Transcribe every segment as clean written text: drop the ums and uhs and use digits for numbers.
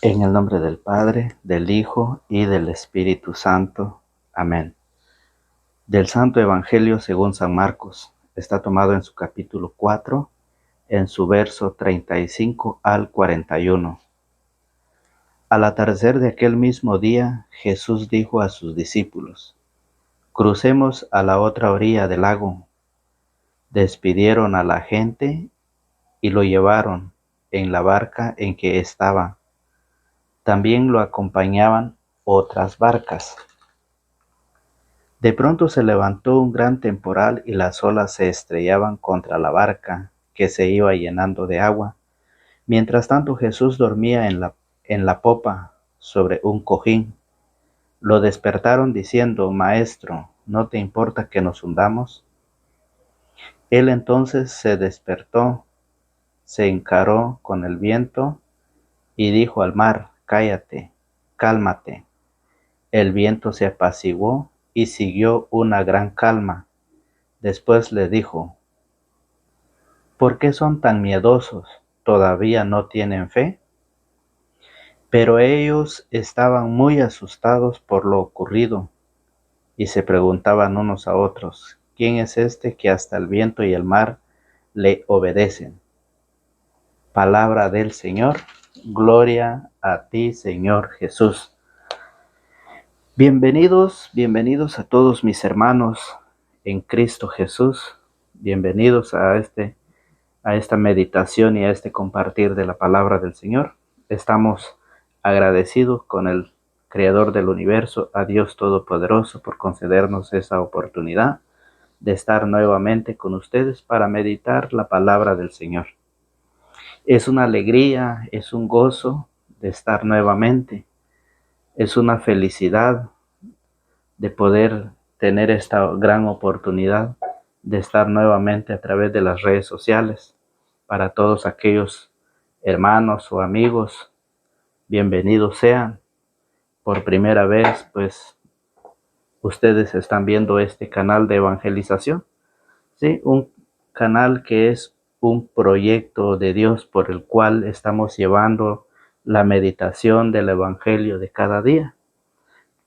En el nombre del Padre, del Hijo y del Espíritu Santo. Amén. Del Santo Evangelio según San Marcos. Está tomado en su capítulo 4, en su verso 35 al 41. Al atardecer de aquel mismo día, Jesús dijo a sus discípulos: Crucemos a la otra orilla del lago. Despidieron a la gente y lo llevaron en la barca en que estaba. También lo acompañaban otras barcas. De pronto se levantó un gran temporal y las olas se estrellaban contra la barca, que se iba llenando de agua. Mientras tanto Jesús dormía en la popa sobre un cojín. Lo despertaron diciendo: Maestro, ¿no te importa que nos hundamos? Él entonces se despertó, se encaró con el viento y dijo al mar: Cállate, cálmate. El viento se apaciguó y siguió una gran calma. Después le dijo: ¿Por qué son tan miedosos? ¿Todavía no tienen fe? Pero ellos estaban muy asustados por lo ocurrido y se preguntaban unos a otros: ¿Quién es este que hasta el viento y el mar le obedecen? Palabra del Señor. Gloria a ti, Señor Jesús. Bienvenidos a todos mis hermanos en Cristo Jesús. Bienvenidos a esta meditación y a este compartir de la palabra del Señor. Estamos agradecidos con el Creador del universo, a Dios Todopoderoso, por concedernos esa oportunidad de estar nuevamente con ustedes para meditar la palabra del Señor. Es una alegría, es un gozo de estar nuevamente. Es una felicidad de poder tener esta gran oportunidad de estar nuevamente a través de las redes sociales. Para todos aquellos hermanos o amigos, bienvenidos sean. Por primera vez, pues, ustedes están viendo este canal de evangelización, ¿sí? Un canal que es un proyecto de Dios por el cual estamos llevando la meditación del Evangelio de cada día.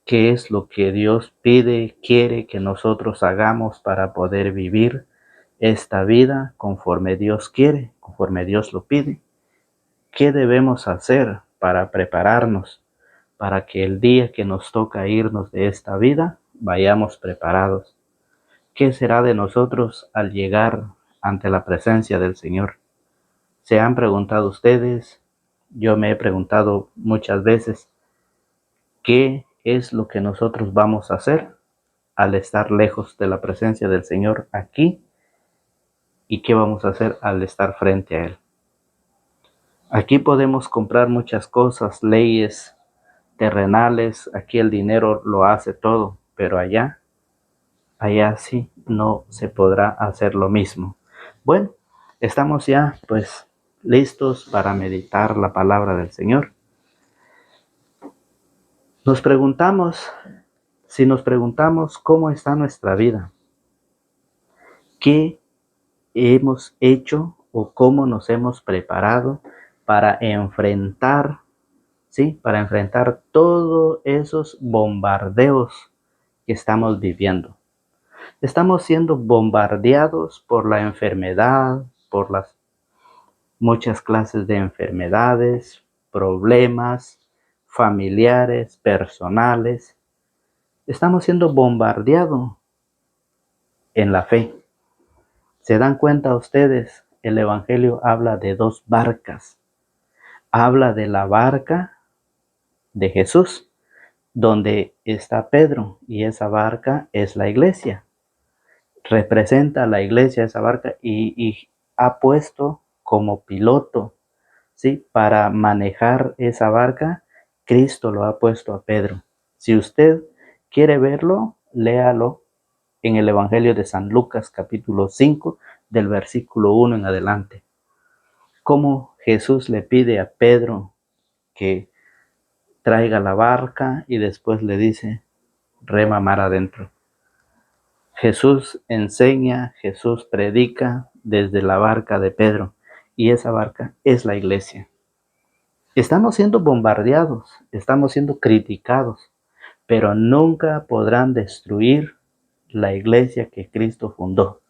¿Qué es lo que Dios pide, quiere que nosotros hagamos para poder vivir esta vida conforme Dios quiere, conforme Dios lo pide? ¿Qué debemos hacer para prepararnos para que el día que nos toca irnos de esta vida vayamos preparados? ¿Qué será de nosotros al llegar ante la presencia del Señor? ¿Se han preguntado ustedes? Yo me he preguntado muchas veces, ¿qué es lo que nosotros vamos a hacer al estar lejos de la presencia del Señor aquí? ¿Y qué vamos a hacer al estar frente a Él? Aquí podemos comprar muchas cosas, leyes terrenales, aquí el dinero lo hace todo, pero allá sí no se podrá hacer lo mismo. Bueno, estamos ya pues listos para meditar la palabra del Señor. Si nos preguntamos cómo está nuestra vida, qué hemos hecho o cómo nos hemos preparado para enfrentar, ¿sí? Para enfrentar todos esos bombardeos que estamos viviendo. Estamos siendo bombardeados por la enfermedad, por las muchas clases de enfermedades, problemas familiares, personales. Estamos siendo bombardeados en la fe. ¿Se dan cuenta ustedes? El Evangelio habla de dos barcas. Habla de la barca de Jesús, donde está Pedro, y esa barca es la iglesia. Representa a la iglesia esa barca y ha puesto como piloto, ¿sí? Para manejar esa barca, Cristo lo ha puesto a Pedro. Si usted quiere verlo, léalo en el Evangelio de San Lucas, capítulo 5, del versículo 1 en adelante. Cómo Jesús le pide a Pedro que traiga la barca y después le dice: rema mar adentro. Jesús enseña, Jesús predica desde la barca de Pedro, y esa barca es la iglesia. Estamos siendo bombardeados, estamos siendo criticados, pero nunca podrán destruir la iglesia que Cristo fundó.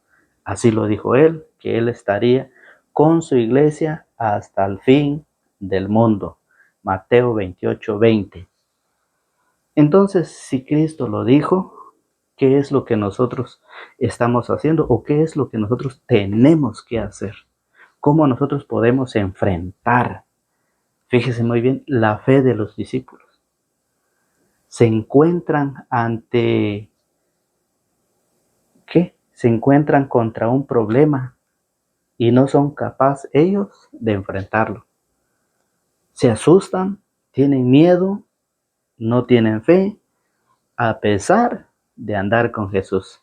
Así lo dijo él, que él estaría con su iglesia hasta el fin del mundo. Mateo 28:20. Entonces, si Cristo lo dijo, ¿qué es lo que nosotros estamos haciendo o qué es lo que nosotros tenemos que hacer? ¿Cómo nosotros podemos enfrentar? Fíjese muy bien, la fe de los discípulos. Se encuentran ante, ¿qué? Se encuentran contra un problema y no son capaces ellos de enfrentarlo. Se asustan, tienen miedo, no tienen fe, a pesar de andar con Jesús.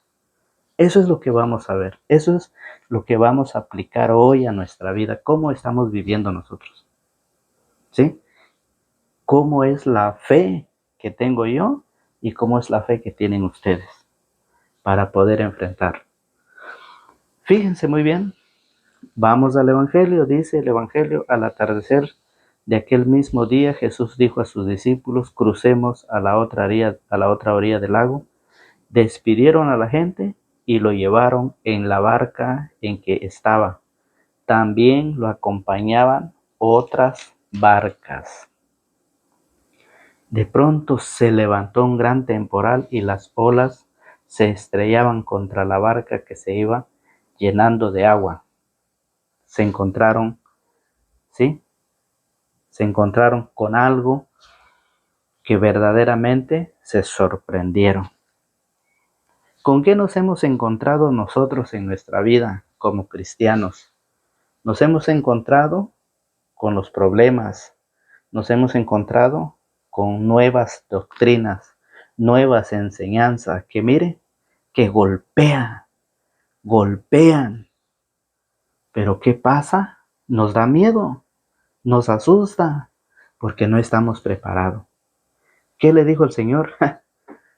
Eso es lo que vamos a ver. Eso es lo que vamos a aplicar hoy a nuestra vida. ¿Cómo estamos viviendo nosotros? ¿Sí? ¿Cómo es la fe que tengo yo y cómo es la fe que tienen ustedes para poder enfrentar? Fíjense muy bien. Vamos al Evangelio. Dice el Evangelio: al atardecer de aquel mismo día, Jesús dijo a sus discípulos: crucemos a la otra orilla del lago. Despidieron a la gente y lo llevaron en la barca en que estaba. También lo acompañaban otras barcas. De pronto se levantó un gran temporal y las olas se estrellaban contra la barca que se iba llenando de agua. Se encontraron, ¿sí? Se encontraron con algo que verdaderamente se sorprendieron. ¿Con qué nos hemos encontrado nosotros en nuestra vida como cristianos? Nos hemos encontrado con los problemas, nos hemos encontrado con nuevas doctrinas, nuevas enseñanzas que mire, que golpean. Pero ¿qué pasa? Nos da miedo, nos asusta, porque no estamos preparados. ¿Qué le dijo el Señor?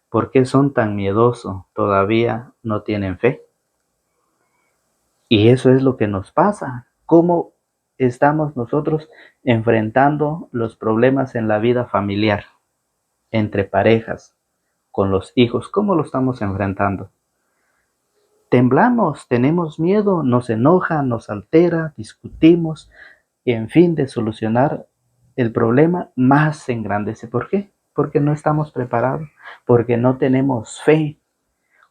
¿Por qué son tan miedosos? ¿Todavía no tienen fe? Y eso es lo que nos pasa. ¿Cómo estamos nosotros enfrentando los problemas en la vida familiar, entre parejas, con los hijos? ¿Cómo lo estamos enfrentando? Temblamos, tenemos miedo, nos enoja, nos altera, discutimos y en fin de solucionar el problema más se engrandece. ¿Por qué? Porque no estamos preparados, porque no tenemos fe.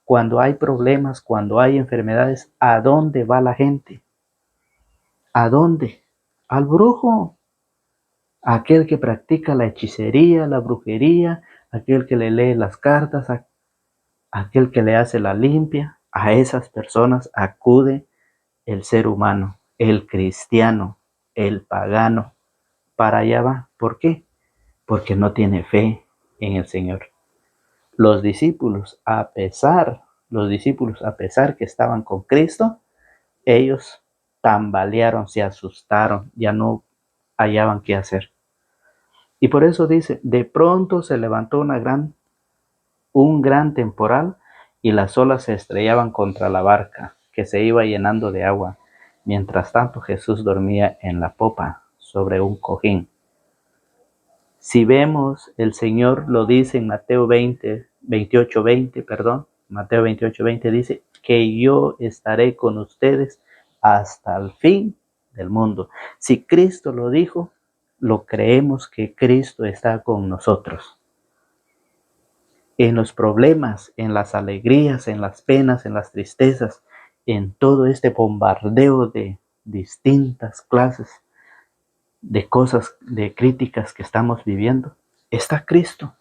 Cuando hay problemas, cuando hay enfermedades, ¿a dónde va la gente? ¿A dónde? Al brujo, aquel que practica la hechicería, la brujería, aquel que le lee las cartas, aquel que le hace la limpia. A esas personas acude el ser humano, el cristiano, el pagano. Para allá va. ¿Por qué? Porque no tiene fe en el Señor. Los discípulos, a pesar que estaban con Cristo, ellos tambalearon, se asustaron, ya no hallaban qué hacer. Y por eso dice, de pronto se levantó un gran temporal y las olas se estrellaban contra la barca, que se iba llenando de agua. Mientras tanto, Jesús dormía en la popa, sobre un cojín. Si vemos, el Señor lo dice en Mateo 28:20, Mateo 28:20 dice que yo estaré con ustedes hasta el fin del mundo. Si Cristo lo dijo, lo creemos que Cristo está con nosotros. En los problemas, en las alegrías, en las penas, en las tristezas, en todo este bombardeo de distintas clases de cosas, de críticas que estamos viviendo, está Cristo.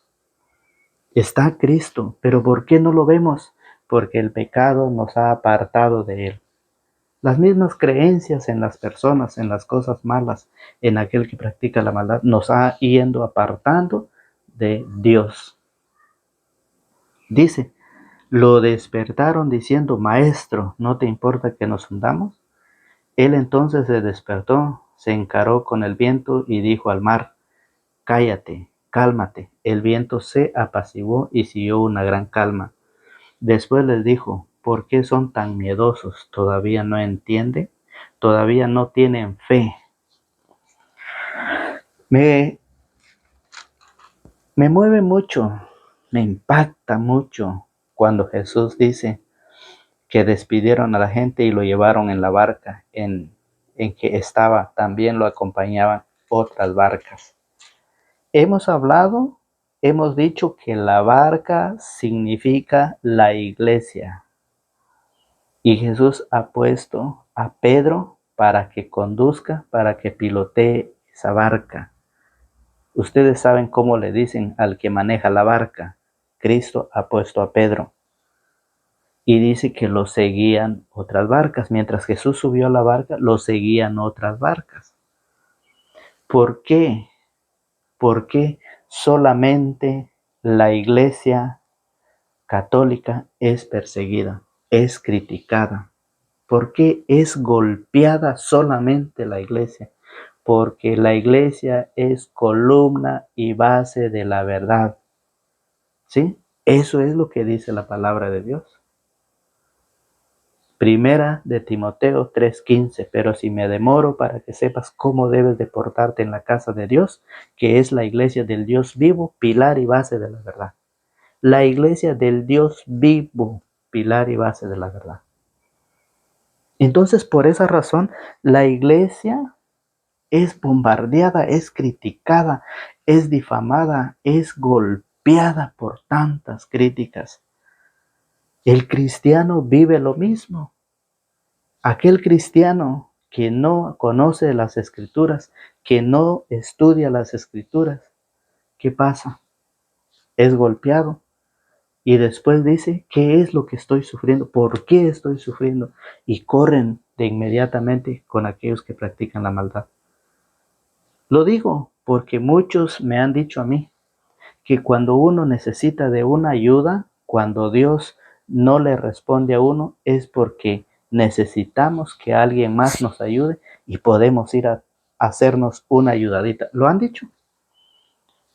Está Cristo, pero ¿por qué no lo vemos? Porque el pecado nos ha apartado de Él. Las mismas creencias en las personas, en las cosas malas, en aquel que practica la maldad, nos ha ido apartando de Dios. Dice, lo despertaron diciendo, Maestro, ¿no te importa que nos hundamos? Él entonces se despertó, se encaró con el viento y dijo al mar, cállate, cálmate. El viento se apaciguó y siguió una gran calma. Después les dijo, ¿por qué son tan miedosos? ¿Todavía no entienden? ¿Todavía no tienen fe? Me, me mueve mucho, me impacta mucho cuando Jesús dice que despidieron a la gente y lo llevaron en la barca en que estaba. También lo acompañaban otras barcas. Hemos hablado, hemos dicho que la barca significa la iglesia. Y Jesús ha puesto a Pedro para que conduzca, para que pilotee esa barca. Ustedes saben cómo le dicen al que maneja la barca. Cristo ha puesto a Pedro. Y dice que lo seguían otras barcas. Mientras Jesús subió a la barca, lo seguían otras barcas. ¿Por qué? Porque solamente la iglesia católica es perseguida, es criticada. ¿Por qué es golpeada solamente la iglesia? Porque la iglesia es columna y base de la verdad. ¿Sí? Eso es lo que dice la palabra de Dios. Primera de Timoteo 3:15, pero si me demoro para que sepas cómo debes de portarte en la casa de Dios, que es la iglesia del Dios vivo, pilar y base de la verdad. La iglesia del Dios vivo, pilar y base de la verdad. Entonces, por esa razón, la iglesia es bombardeada, es criticada, es difamada, es golpeada por tantas críticas. El cristiano vive lo mismo. Aquel cristiano que no conoce las escrituras, que no estudia las escrituras, ¿qué pasa? Es golpeado y después dice, ¿qué es lo que estoy sufriendo? ¿Por qué estoy sufriendo? Y corren de inmediatamente con aquellos que practican la maldad. Lo digo porque muchos me han dicho a mí que cuando uno necesita de una ayuda, cuando Dios no le responde a uno, es porque necesitamos que alguien más nos ayude y podemos ir a hacernos una ayudadita. ¿Lo han dicho?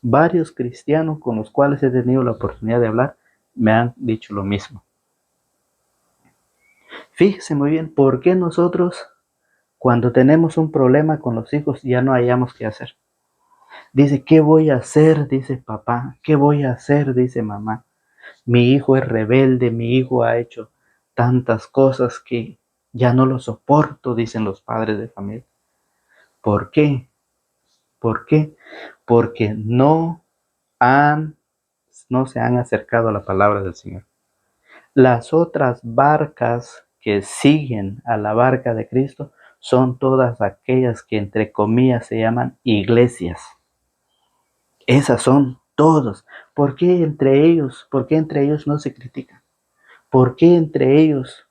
Varios cristianos con los cuales he tenido la oportunidad de hablar me han dicho lo mismo. Fíjese muy bien, ¿por qué nosotros cuando tenemos un problema con los hijos ya no hayamos qué hacer? Dice, ¿qué voy a hacer? Dice papá. ¿Qué voy a hacer? Dice mamá. Mi hijo es rebelde, mi hijo ha hecho tantas cosas que ya no lo soporto, dicen los padres de familia. ¿Por qué? ¿Por qué? Porque no se han acercado a la palabra del Señor. Las otras barcas que siguen a la barca de Cristo son todas aquellas que entre comillas se llaman iglesias. Esas son todos. ¿Por qué entre ellos? ¿Por qué entre ellos no se critican? ¿Por qué entre ellos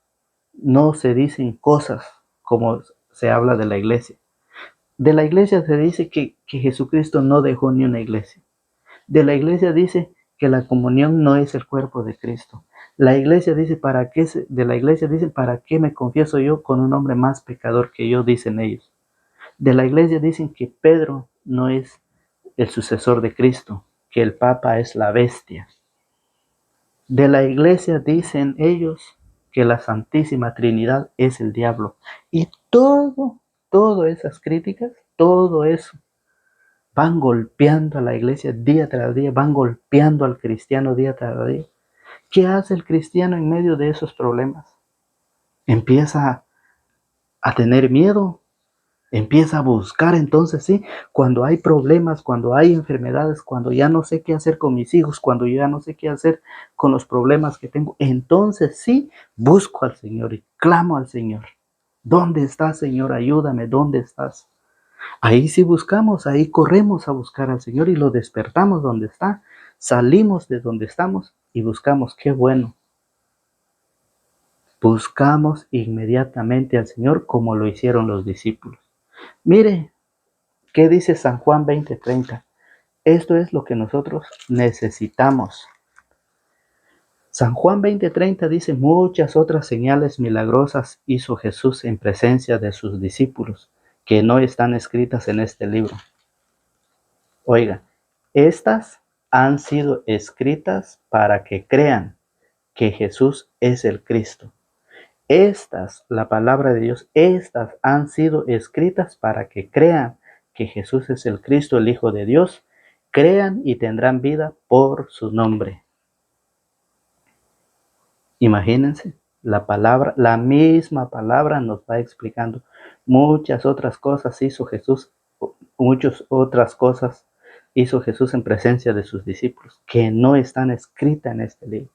no se dicen cosas como se habla de la iglesia? De la iglesia se dice que Jesucristo no dejó ni una iglesia. De la iglesia dice que la comunión no es el cuerpo de Cristo. La iglesia dice, de la iglesia dicen, ¿para qué me confieso yo con un hombre más pecador que yo? Dicen ellos. De la iglesia dicen que Pedro no es el sucesor de Cristo, que el Papa es la bestia. De la iglesia dicen ellos que la Santísima Trinidad es el diablo. Y todas esas críticas, todo eso, van golpeando a la iglesia día tras día, van golpeando al cristiano día tras día. ¿Qué hace el cristiano en medio de esos problemas? Empieza a tener miedo, empieza a buscar. Entonces sí, cuando hay problemas, cuando hay enfermedades, cuando ya no sé qué hacer con mis hijos, cuando ya no sé qué hacer con los problemas que tengo, entonces sí, busco al Señor y clamo al Señor. ¿Dónde estás, Señor? Ayúdame, ¿dónde estás? Ahí sí buscamos, ahí corremos a buscar al Señor y lo despertamos donde está. Salimos de donde estamos y buscamos, qué bueno. Buscamos inmediatamente al Señor como lo hicieron los discípulos. Mire, ¿qué dice San Juan 20:30? Esto es lo que nosotros necesitamos. San Juan 20:30 dice, muchas otras señales milagrosas hizo Jesús en presencia de sus discípulos, que no están escritas en este libro. Oiga, estas han sido escritas para que crean que Jesús es el Cristo. Estas, la palabra de Dios, estas han sido escritas para que crean que Jesús es el Cristo, el Hijo de Dios, crean y tendrán vida por su nombre. Imagínense, la palabra, la misma palabra nos va explicando muchas otras cosas hizo Jesús, muchas otras cosas hizo Jesús en presencia de sus discípulos, que no están escritas en este libro,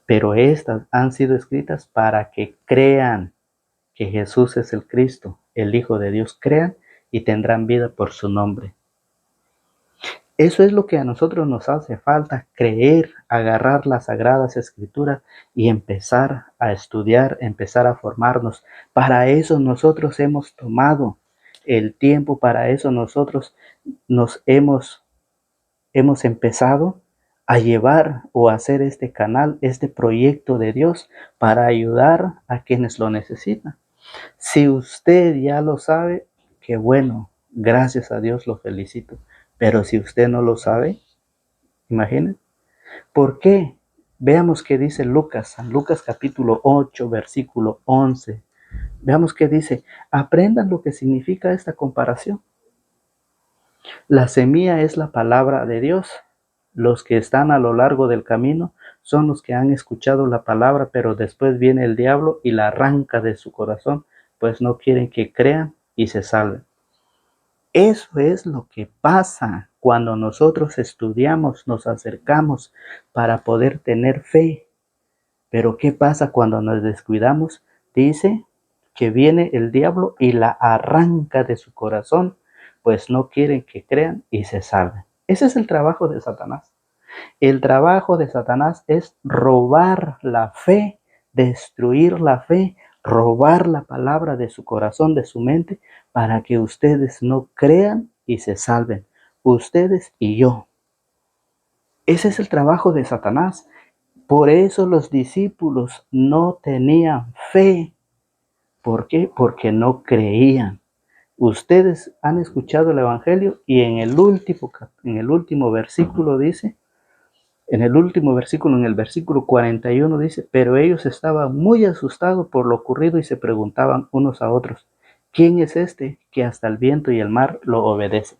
pero estas han sido escritas para que crean que Jesús es el Cristo, el Hijo de Dios, crean y tendrán vida por su nombre. Eso es lo que a nosotros nos hace falta, creer, agarrar las Sagradas Escrituras y empezar a estudiar, empezar a formarnos. Para eso nosotros hemos tomado el tiempo, para eso nosotros nos hemos empezado a llevar o a hacer este canal, este proyecto de Dios para ayudar a quienes lo necesitan. Si usted ya lo sabe, qué bueno, gracias a Dios, lo felicito. Pero si usted no lo sabe, imaginen. ¿Por qué? Veamos qué dice Lucas, San Lucas capítulo 8, versículo 11. Veamos qué dice. Aprendan lo que significa esta comparación. La semilla es la palabra de Dios. Los que están a lo largo del camino son los que han escuchado la palabra, pero después viene el diablo y la arranca de su corazón, pues no quieren que crean y se salven. Eso es lo que pasa cuando nosotros estudiamos, nos acercamos para poder tener fe. Pero ¿qué pasa cuando nos descuidamos? Dice que viene el diablo y la arranca de su corazón, pues no quieren que crean y se salven. Ese es el trabajo de Satanás. El trabajo de Satanás es robar la fe, destruir la fe, robar la palabra de su corazón, de su mente, para que ustedes no crean y se salven. Ustedes y yo. Ese es el trabajo de Satanás. Por eso los discípulos no tenían fe. ¿Por qué? Porque no creían. Ustedes han escuchado el Evangelio y en el último versículo dice, en el versículo 41 dice, pero ellos estaban muy asustados por lo ocurrido y se preguntaban unos a otros, ¿quién es este que hasta el viento y el mar lo obedecen?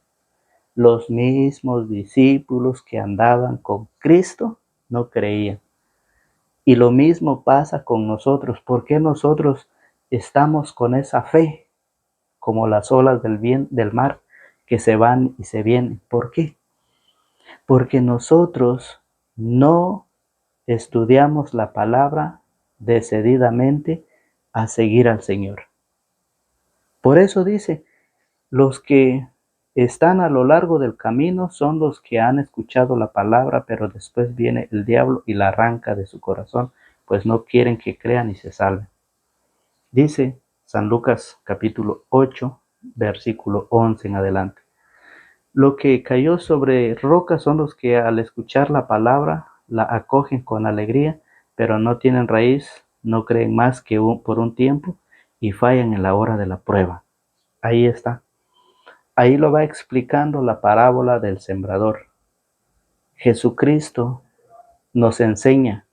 Los mismos discípulos que andaban con Cristo no creían. Y lo mismo pasa con nosotros. ¿Por qué nosotros estamos con esa fe como las olas del mar que se van y se vienen? ¿Por qué? Porque nosotros no estudiamos la palabra decididamente a seguir al Señor. Por eso dice, los que están a lo largo del camino son los que han escuchado la palabra, pero después viene el diablo y la arranca de su corazón, pues no quieren que crean y se salven. Dice San Lucas capítulo 8, versículo 11 en adelante. Lo que cayó sobre roca son los que al escuchar la palabra la acogen con alegría, pero no tienen raíz, no creen más que por un tiempo y fallan en la hora de la prueba. Ahí está. Ahí lo va explicando la parábola del sembrador. Jesucristo nos enseña,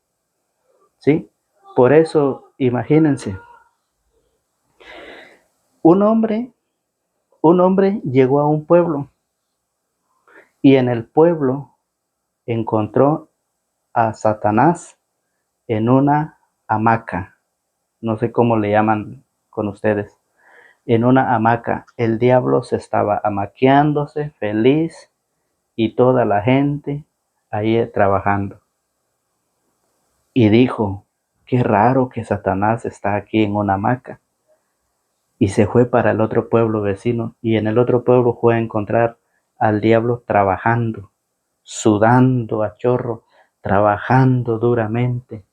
¿sí? Por eso, imagínense, un hombre llegó a un pueblo y en el pueblo encontró a Satanás en una hamaca. No sé cómo le llaman con ustedes. En una hamaca. El diablo se estaba hamaqueándose, feliz, y toda la gente ahí trabajando. Y dijo, qué raro que Satanás está aquí en una hamaca. Y se fue para el otro pueblo vecino. Y en el otro pueblo fue a encontrar al diablo trabajando, sudando a chorro, trabajando duramente.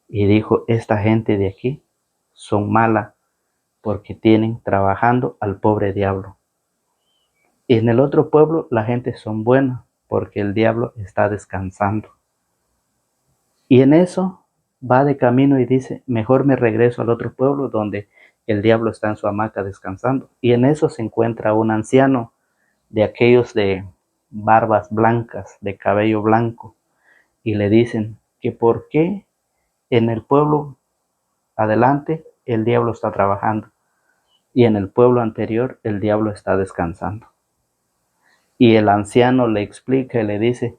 Y dijo, esta gente de aquí son malas porque tienen trabajando al pobre diablo. Y en el otro pueblo la gente son buenas porque el diablo está descansando. Y en eso va de camino y dice, mejor me regreso al otro pueblo donde el diablo está en su hamaca descansando. Y en eso se encuentra un anciano de aquellos de barbas blancas, de cabello blanco, y le dicen que por qué en el pueblo adelante el diablo está trabajando. y en el pueblo anterior el diablo está descansando. Y el anciano le explica y le dice,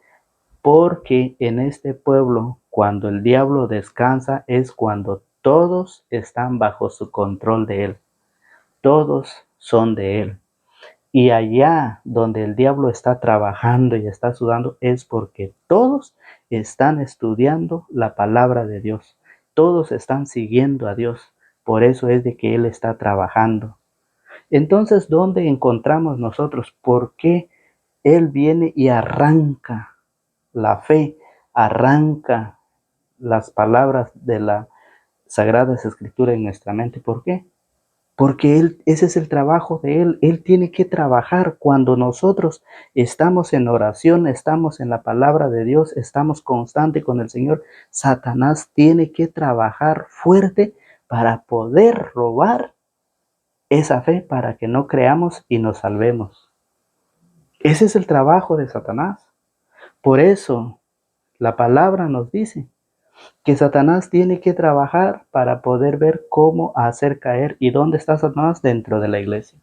porque en este pueblo, cuando el diablo descansa, es cuando todos están bajo su control de él. Todos son de él. Y allá donde el diablo está trabajando y está sudando es porque todos están estudiando la palabra de Dios. Todos están siguiendo a Dios. Por eso es de que él está trabajando. Entonces, ¿dónde encontramos nosotros? ¿Por qué él viene y arranca la fe, arranca las palabras de la Sagradas Escrituras en nuestra mente? ¿Por qué? Porque ese es el trabajo de él. Él tiene que trabajar cuando nosotros estamos en oración, estamos en la palabra de Dios, estamos constantes con el Señor. Satanás tiene que trabajar fuerte para poder robar esa fe, para que no creamos y nos salvemos. Ese es el trabajo de Satanás. Por eso la palabra nos dice que Satanás tiene que trabajar para poder ver cómo hacer caer. ¿Y dónde está Satanás? Dentro de la iglesia.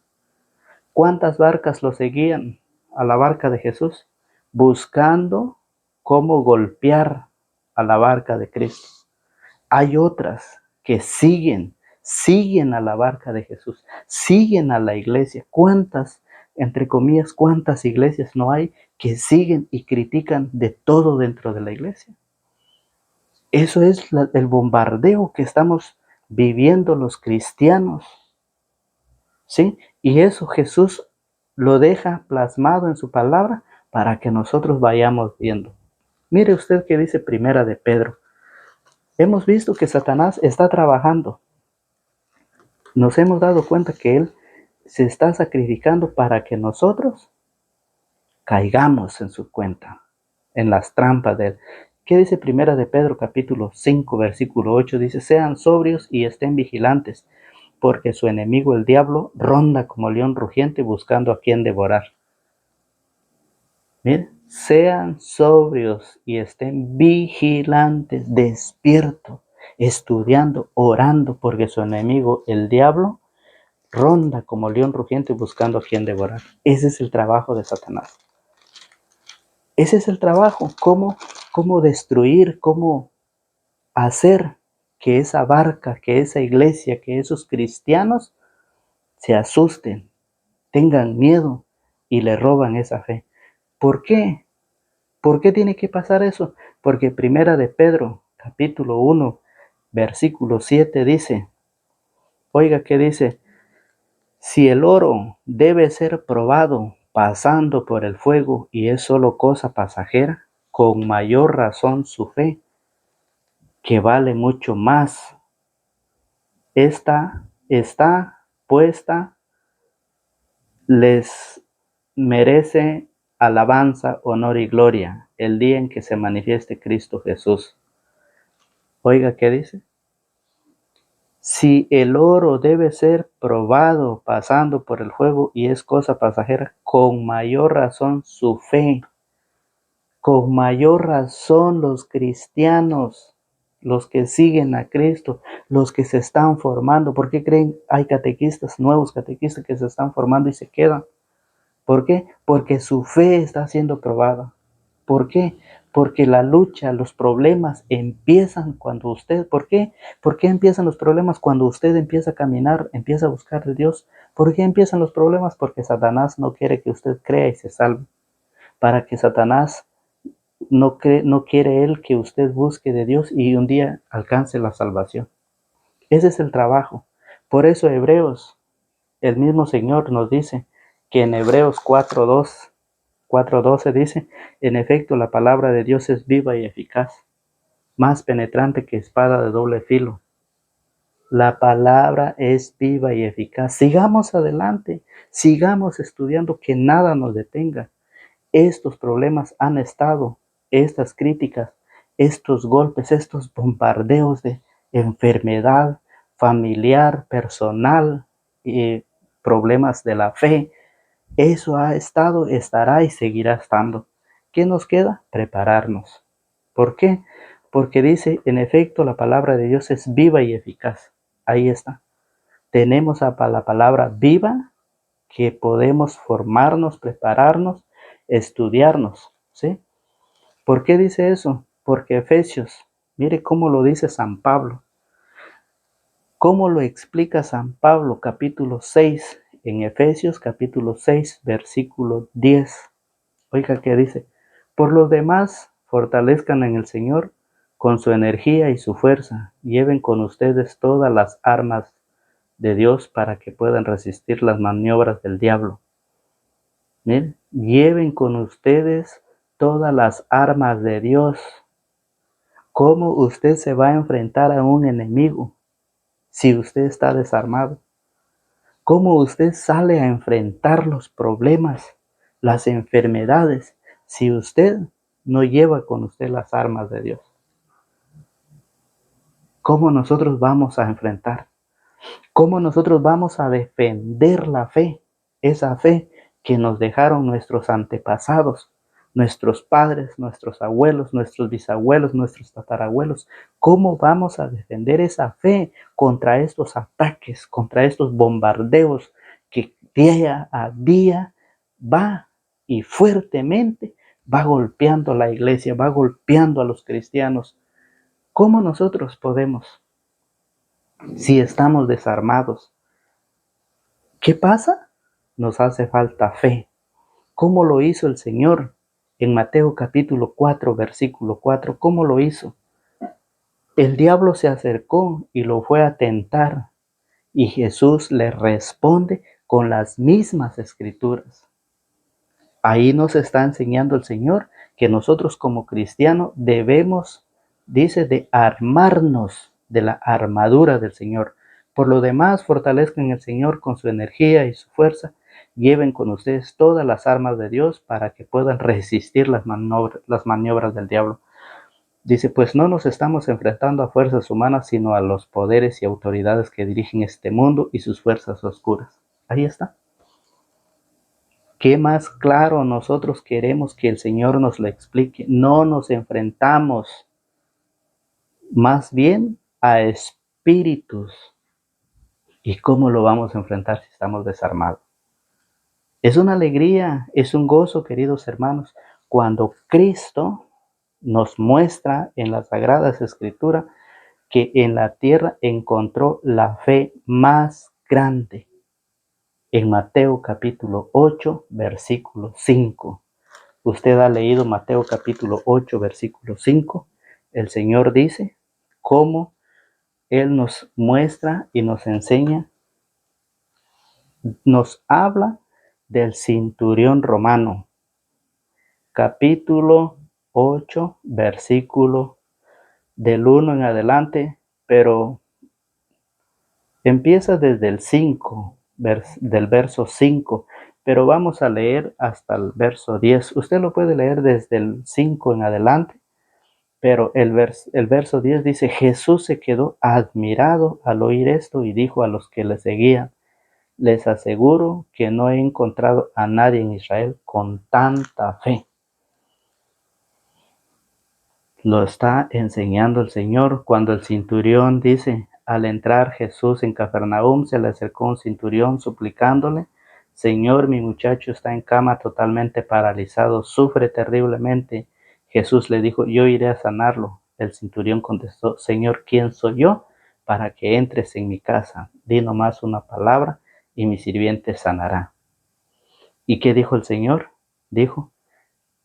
¿Cuántas barcas lo seguían a la barca de Jesús? Buscando cómo golpear a la barca de Cristo. Hay otras que siguen a la barca de Jesús, siguen a la iglesia. ¿Cuántas, entre comillas, cuántas iglesias no hay que siguen y critican de todo dentro de la iglesia? Eso es el bombardeo que estamos viviendo los cristianos, ¿sí? Y eso Jesús lo deja plasmado en su palabra para que nosotros vayamos viendo. Mire usted qué dice Primera de Pedro. Hemos visto que Satanás está trabajando. Nos hemos dado cuenta que él se está sacrificando para que nosotros caigamos en su cuenta, en las trampas de él. ¿Qué dice Primera de Pedro capítulo 5 versículo 8? Dice, sean sobrios y estén vigilantes, porque su enemigo el diablo ronda como león rugiente buscando a quien devorar. Miren, sean sobrios y estén vigilantes, despiertos, estudiando, orando, porque su enemigo el diablo ronda como león rugiente buscando a quien devorar. Ese es el trabajo de Satanás. Ese es el trabajo, cómo destruir, cómo hacer que esa barca, que esa iglesia, que esos cristianos se asusten, tengan miedo y le roban esa fe. ¿Por qué? ¿Por qué tiene que pasar eso? Porque Primera de Pedro, capítulo 1, versículo 7 dice, oiga, ¿qué dice? Si el oro debe ser probado pasando por el fuego y es solo cosa pasajera, con mayor razón su fe, que vale mucho más, está puesta, les merece alabanza, honor y gloria el día en que se manifieste Cristo Jesús. Oiga, ¿qué dice? Si el oro debe ser probado pasando por el fuego y es cosa pasajera, con mayor razón su fe, con mayor razón los cristianos, los que siguen a Cristo, los que se están formando. ¿Por qué creen hay catequistas, nuevos catequistas que se están formando y se quedan? ¿Por qué? Porque su fe está siendo probada. ¿Por qué? Porque la lucha, los problemas empiezan cuando usted, ¿por qué? ¿Por qué empiezan los problemas cuando usted empieza a caminar, empieza a buscar de Dios? ¿Por qué empiezan los problemas? Porque Satanás no quiere que usted crea y se salve. Para que Satanás no quiere él que usted busque de Dios y un día alcance la salvación. Ese es el trabajo. Por eso Hebreos, el mismo Señor nos dice que en Hebreos 4:12 dice, en efecto la palabra de Dios es viva y eficaz, más penetrante que espada de doble filo. La palabra es viva y eficaz. Sigamos adelante, sigamos estudiando, que nada nos detenga. Estos problemas han estado, estas críticas, estos golpes, estos bombardeos de enfermedad familiar, personal, problemas de la fe, eso ha estado, estará y seguirá estando. ¿Qué nos queda? Prepararnos. ¿Por qué? Porque dice, en efecto, la palabra de Dios es viva y eficaz. Ahí está. tenemos la palabra viva, que podemos formarnos, prepararnos, estudiarnos, ¿sí? ¿Por qué dice eso? Porque Efesios, mire cómo lo dice San Pablo. ¿Cómo lo explica San Pablo? Capítulo 6, en Efesios capítulo 6, versículo 10. Oiga qué dice. Por lo demás, fortalezcan en el Señor con su energía y su fuerza. Lleven con ustedes todas las armas de Dios para que puedan resistir las maniobras del diablo. Miren, lleven con ustedes todas las armas de Dios. ¿Cómo usted se va a enfrentar a un enemigo si usted está desarmado? ¿Cómo usted sale a enfrentar los problemas, las enfermedades, si usted no lleva con usted las armas de Dios? ¿Cómo nosotros vamos a enfrentar? ¿Cómo nosotros vamos a defender la fe? Esa fe que nos dejaron nuestros antepasados, nuestros padres, nuestros abuelos, nuestros bisabuelos, nuestros tatarabuelos. ¿Cómo vamos a defender esa fe contra estos ataques, contra estos bombardeos que día a día va y fuertemente va golpeando la iglesia, va golpeando a los cristianos? ¿Cómo nosotros podemos, si estamos desarmados? ¿Qué pasa? Nos hace falta fe. ¿Cómo lo hizo el Señor? En Mateo capítulo 4, versículo 4, ¿cómo lo hizo? El diablo se acercó y lo fue a tentar, y Jesús le responde con las mismas escrituras. Ahí nos está enseñando el Señor que nosotros como cristianos debemos, dice, de armarnos de la armadura del Señor. Por lo demás, fortalezcan el Señor con su energía y su fuerza. Lleven con ustedes todas las armas de Dios para que puedan resistir las maniobras del diablo. Dice, pues no nos estamos enfrentando a fuerzas humanas, sino a los poderes y autoridades que dirigen este mundo y sus fuerzas oscuras. Ahí está. ¿Qué más claro nosotros queremos que el Señor nos lo explique? No nos enfrentamos más bien a espíritus. ¿Y cómo lo vamos a enfrentar si estamos desarmados? Es una alegría, es un gozo, queridos hermanos, cuando Cristo nos muestra en las Sagradas Escrituras que en la tierra encontró la fe más grande. En Mateo capítulo 8, versículo 5. Usted ha leído Mateo capítulo 8, versículo 5. El Señor dice cómo Él nos muestra y nos enseña, nos habla del centurión romano. Capítulo 8, versículo del 1 en adelante, pero empieza desde el 5, del verso 5, pero vamos a leer hasta el verso 10. Usted lo puede leer desde el 5 en adelante. Pero el verso 10 dice, Jesús se quedó admirado al oír esto y dijo a los que le seguían, les aseguro que no he encontrado a nadie en Israel con tanta fe. Lo está enseñando el Señor cuando el centurión dice, al entrar Jesús en Cafarnaúm, se le acercó un centurión suplicándole, Señor, mi muchacho está en cama totalmente paralizado, sufre terriblemente. Jesús le dijo, yo iré a sanarlo. El centurión contestó, Señor, ¿quién soy yo para que entres en mi casa? Di nomás una palabra y mi sirviente sanará. ¿Y qué dijo el Señor? Dijo,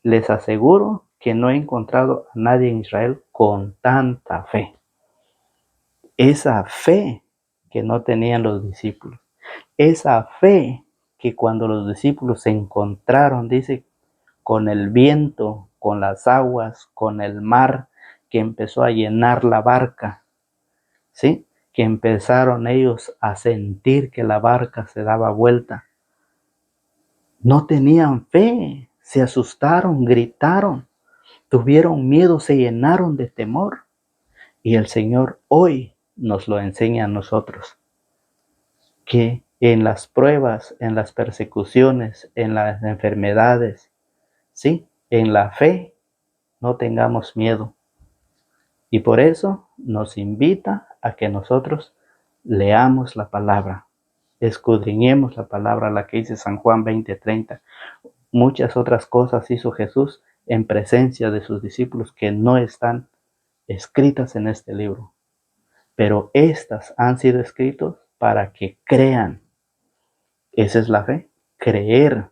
les aseguro que no he encontrado a nadie en Israel con tanta fe. Esa fe que no tenían los discípulos. Esa fe que cuando los discípulos se encontraron, dice, con el viento, con las aguas, con el mar, que empezó a llenar la barca, ¿sí? Que empezaron ellos a sentir que la barca se daba vuelta. No tenían fe, se asustaron, gritaron, tuvieron miedo, se llenaron de temor. Y el Señor hoy nos lo enseña a nosotros, que en las pruebas, en las persecuciones, en las enfermedades, sí, en la fe, no tengamos miedo. Y por eso nos invita a que nosotros leamos la palabra, escudriñemos la palabra, la que dice San Juan 20:30. Muchas otras cosas hizo Jesús en presencia de sus discípulos que no están escritas en este libro, pero estas han sido escritas para que crean. Esa es la fe, creer,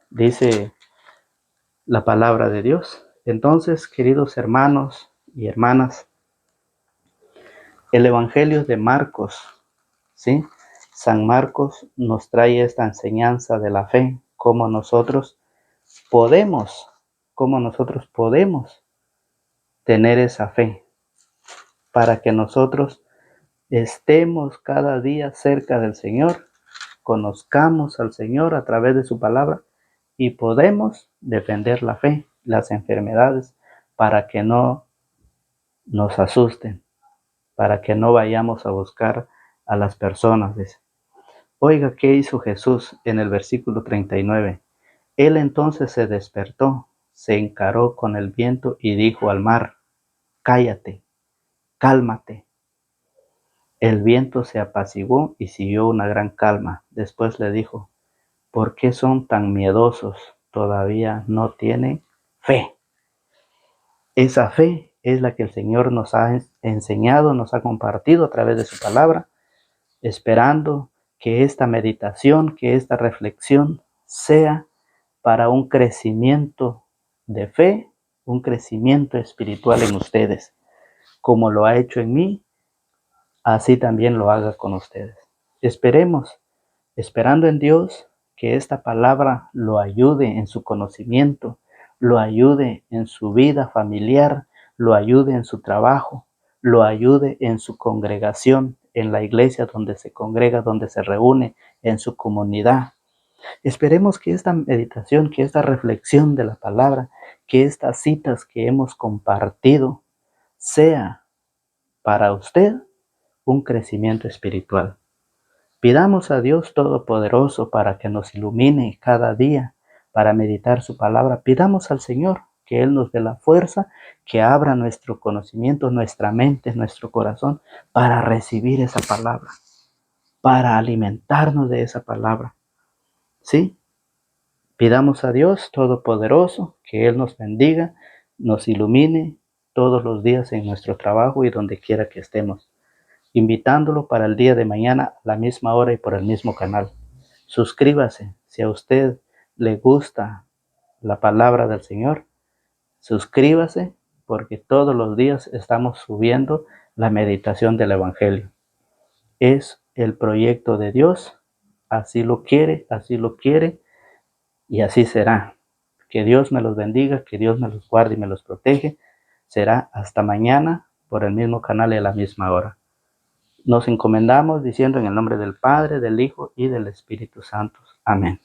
dice la palabra de Dios. Entonces, queridos hermanos y hermanas, el Evangelio de Marcos, ¿sí? San Marcos nos trae esta enseñanza de la fe, cómo nosotros podemos, tener esa fe, para que nosotros estemos cada día cerca del Señor, conozcamos al Señor a través de su palabra y podemos defender la fe, las enfermedades, para que no nos asusten, para que no vayamos a buscar a las personas. Oiga, ¿qué hizo Jesús en el versículo 39? Él entonces se despertó, se encaró con el viento y dijo al mar: cállate, cálmate. El viento se apaciguó y siguió una gran calma. Después le dijo: ¿por qué son tan miedosos? ¿Todavía no tienen fe? Esa fe es la que el Señor nos ha enseñado, nos ha compartido a través de su palabra, esperando que esta meditación, que esta reflexión sea para un crecimiento de fe, un crecimiento espiritual en ustedes. Como lo ha hecho en mí, así también lo haga con ustedes. Esperemos, esperando en Dios, que esta palabra lo ayude en su conocimiento, lo ayude en su vida familiar, lo ayude en su trabajo, lo ayude en su congregación, en la iglesia donde se congrega, donde se reúne, en su comunidad. Esperemos que esta meditación, que esta reflexión de la palabra, que estas citas que hemos compartido, sea para usted un crecimiento espiritual. Pidamos a Dios Todopoderoso para que nos ilumine cada día para meditar su palabra. Pidamos al Señor que Él nos dé la fuerza, que abra nuestro conocimiento, nuestra mente, nuestro corazón para recibir esa palabra, para alimentarnos de esa palabra. ¿Sí? Pidamos a Dios Todopoderoso que Él nos bendiga, nos ilumine todos los días en nuestro trabajo y donde quiera que estemos, invitándolo para el día de mañana a la misma hora y por el mismo canal. Suscríbase si a usted le gusta la palabra del Señor. Suscríbase porque todos los días estamos subiendo la meditación del Evangelio. Es el proyecto de Dios, así lo quiere y así será. Que Dios me los bendiga, que Dios me los guarde y me los protege. Será hasta mañana por el mismo canal y a la misma hora. Nos encomendamos diciendo en el nombre del Padre, del Hijo y del Espíritu Santo. Amén.